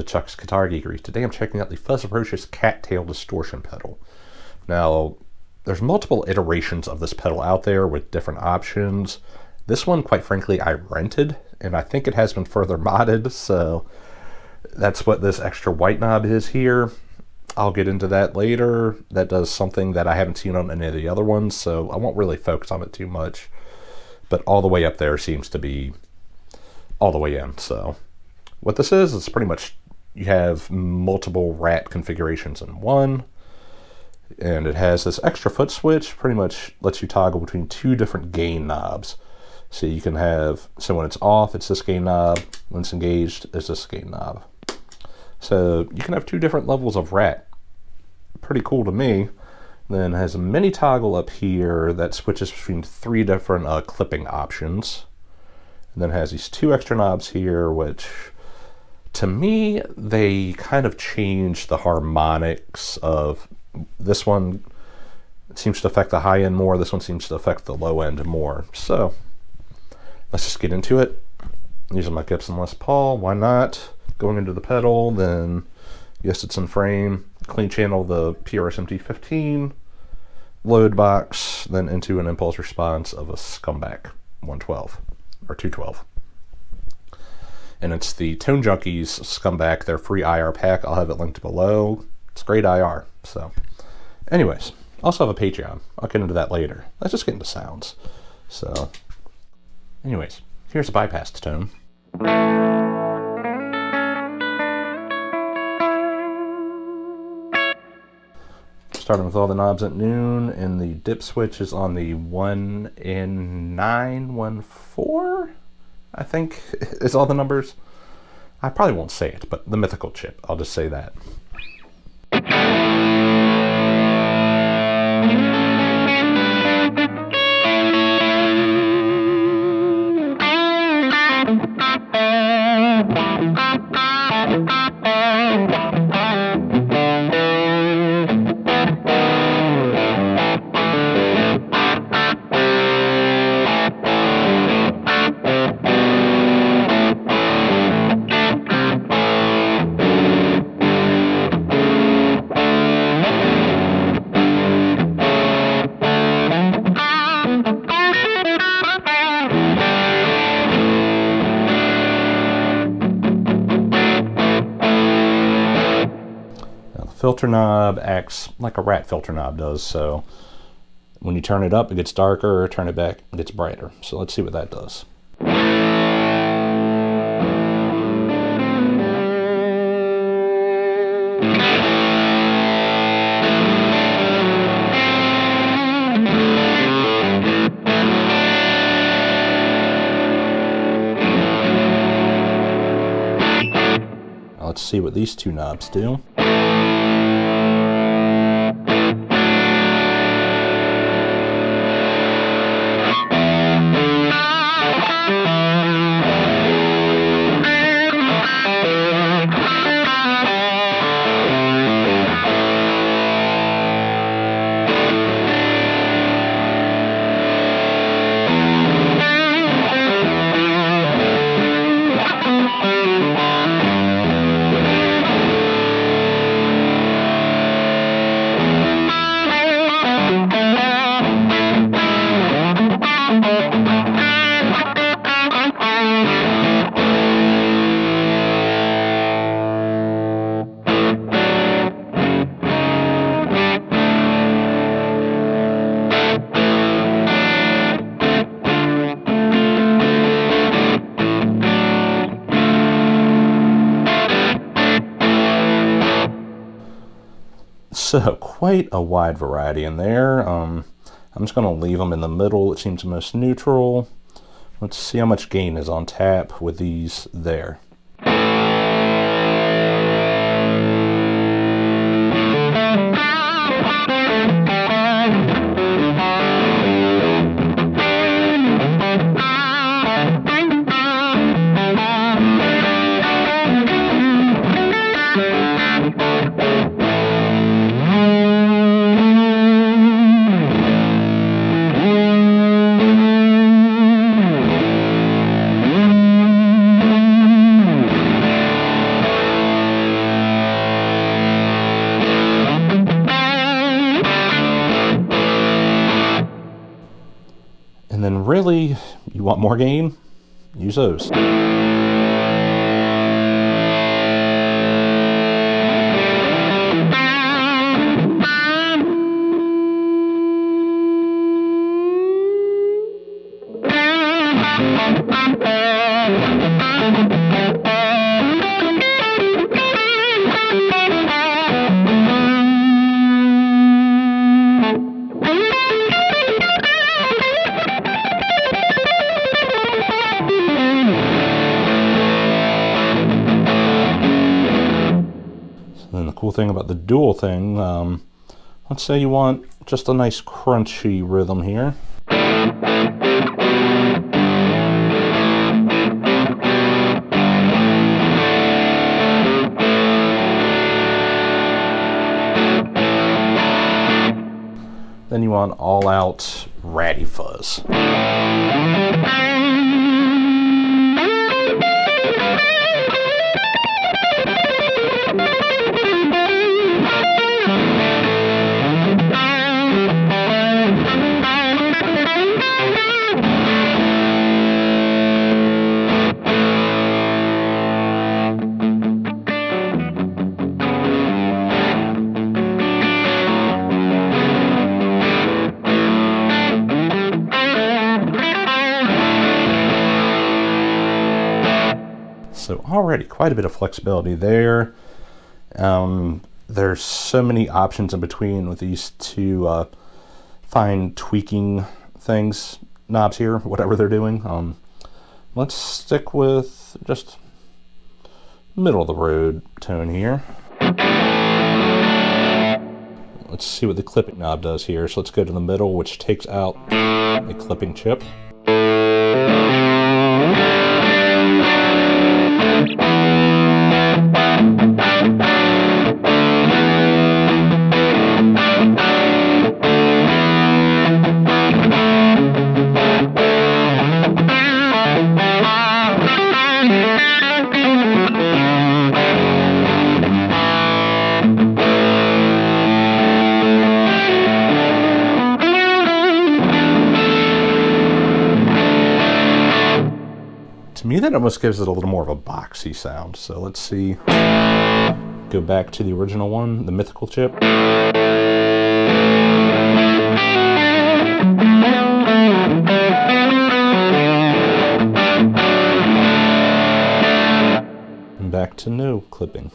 Chuck's Guitar Geekery. Today I'm checking out the Fuzzrocious cattail distortion pedal. Now, there's multiple iterations of this pedal out there with different options. This one, quite frankly, I rented, and I think it has been further modded, so that's what this extra white knob is here. I'll get into that later. That does something that I haven't seen on any of the other ones, so I won't really focus on it too much. But all the way up there seems to be all the way in, so what this is pretty much you have multiple rat configurations in one, and it has this extra foot switch, pretty much lets you toggle between two different gain knobs. So you can have, so when it's off, it's this gain knob, when it's engaged, it's this gain knob. So you can have two different levels of rat. Pretty cool to me. Then it has a mini toggle up here that switches between three different clipping options. And then it has these two extra knobs here, which to me, they kind of change the harmonics of this one. It seems to affect the high end more. This one seems to affect the low end more. So let's just get into it. Using my Gibson Les Paul, why not? Going into the pedal, then yes, it's in frame. Clean channel the PRS MT15, load box, then into an impulse response of a Scumbag 112 or 212. And it's the Tone Junkies Scumbag, their free IR pack. I'll have it linked below. It's great IR. So anyways, also have a Patreon. I'll get into that later. Let's just get into sounds. So anyways, here's a bypass tone. Starting with all the knobs at noon, and the dip switch is on the 1N914, I think is all the numbers. I probably won't say it, but the mythical chip, I'll just say that. Filter knob acts like a rat filter knob does, so when you turn it up it gets darker, turn it back it gets brighter. So let's see what that does. Now let's see what these two knobs do. So quite a wide variety in there. I'm just going to leave them in the middle. It seems most neutral. Let's see how much gain is on tap with these there. really, you want more gain? Use those. And the cool thing about the dual thing, let's say you want just a nice crunchy rhythm here. Then you want all out ratty fuzz. So already quite a bit of flexibility there. There's so many options in between with these two fine tweaking things, knobs here, whatever they're doing. Let's stick with just middle of the road tone here. Let's see what the clipping knob does here. So let's go to the middle, which takes out a clipping chip. To me, that almost gives it a little more of a boxy sound. So let's see. Go back to the original one, the mythical chip. And back to no clipping.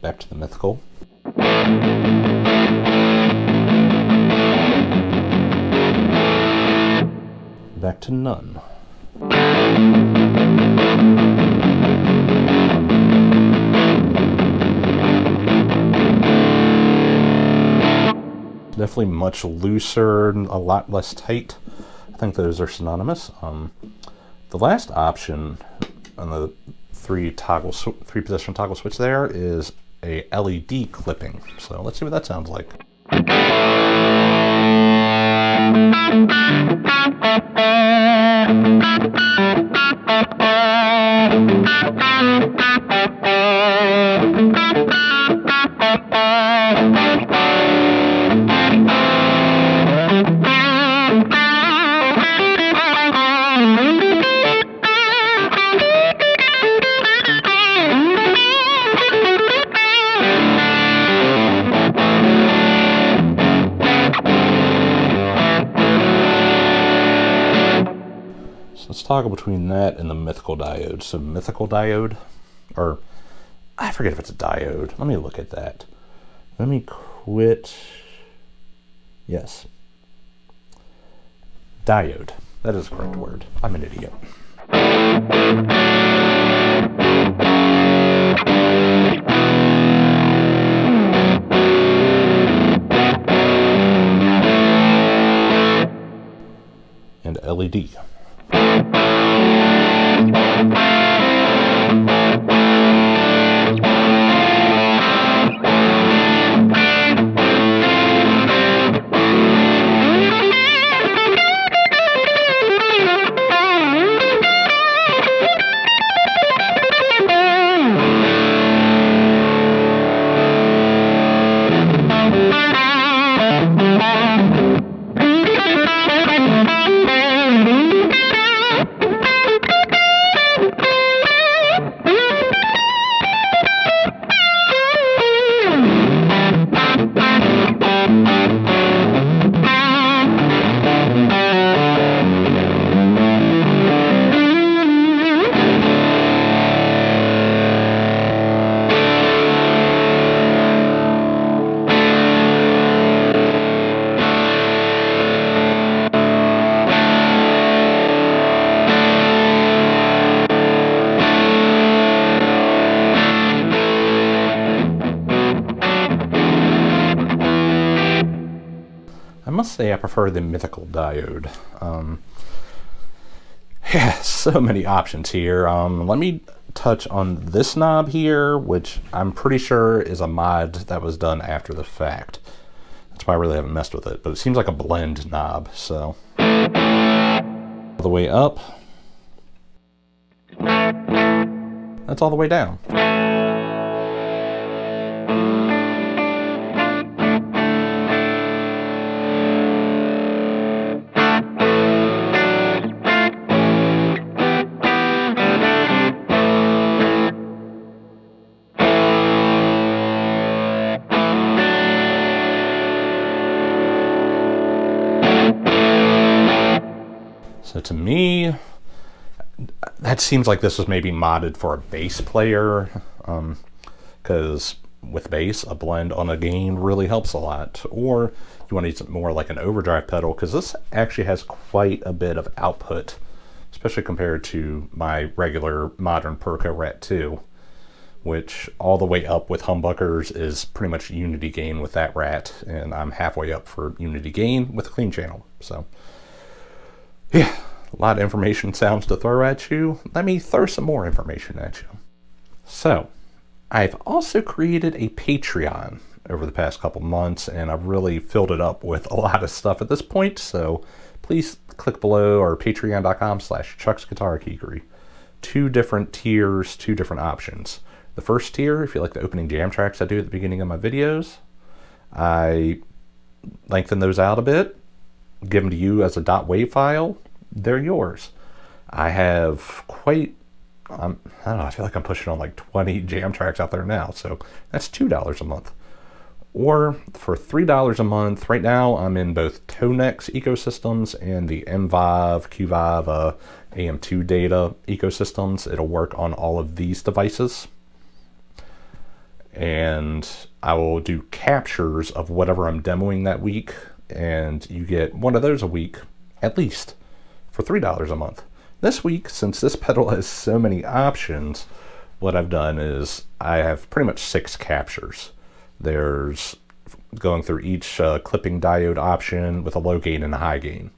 Back to the mythical. Back to none. Definitely much looser and a lot less tight. I think those are synonymous. The last option on the three position toggle switch there is a LED clipping. So let's see what that sounds like. Let's toggle between that and the mythical diode. So mythical diode, or I forget if it's a diode. Let me look at that. Let me quit. Yes. Diode. That is the correct word. I'm an idiot. And LED. I must say I prefer the mythical diode. Yeah, so many options here. Let me touch on this knob here, which I'm pretty sure is a mod that was done after the fact. That's why I really haven't messed with it, but it seems like a blend knob, so. All the way up. That's all the way down. So to me, that seems like this was maybe modded for a bass player, because with bass, a blend on a gain really helps a lot. Or you want to use it more like an overdrive pedal, because this actually has quite a bit of output, especially compared to my regular modern Perco Rat 2, which all the way up with humbuckers is pretty much unity gain with that Rat, and I'm halfway up for unity gain with a clean channel. So yeah, a lot of information sounds to throw at you. Let me throw some more information at you. So, I've also created a Patreon over the past couple months, and I've really filled it up with a lot of stuff at this point, so please click below or patreon.com/chucksguitargeekery. 2 different tiers, 2 different options. The first tier, if you like the opening jam tracks I do at the beginning of my videos, I lengthen those out a bit, give them to you as a .wav file, they're yours. I have quite, I don't know, I feel like I'm pushing on like 20 jam tracks out there now, so that's $2 a month. Or for $3 a month, right now I'm in both Tonex ecosystems and the MVive, QVive, AM2 data ecosystems. It'll work on all of these devices. And I will do captures of whatever I'm demoing that week, and you get one of those a week, at least, for $3 a month. This week, since this pedal has so many options, what I've done is I have pretty much 6 captures. There's going through each clipping diode option with a low gain and a high gain.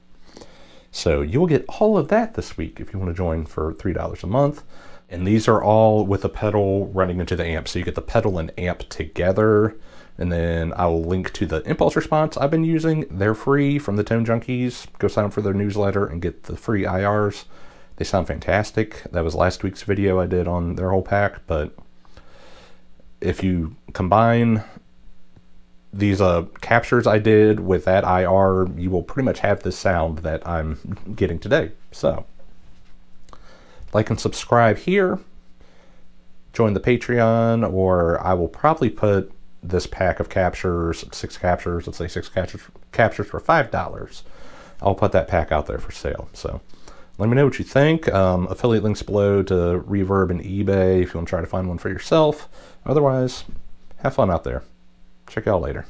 So you'll get all of that this week if you want to join for $3 a month. And these are all with a pedal running into the amp. So you get the pedal and amp together. And then I will link to the impulse response I've been using. They're free from the Tone Junkies. Go sign up for their newsletter and get the free IRs. They sound fantastic. That was last week's video I did on their whole pack. But if you combine these captures I did with that IR, you will pretty much have the sound that I'm getting today. So like and subscribe here. Join the Patreon, or I will probably put this pack of captures, 6 captures, let's say 6 captures for $5. I'll put that pack out there for sale. So let me know what you think. Affiliate links below to Reverb and eBay if you want to try to find one for yourself. Otherwise, have fun out there. Check y'all later.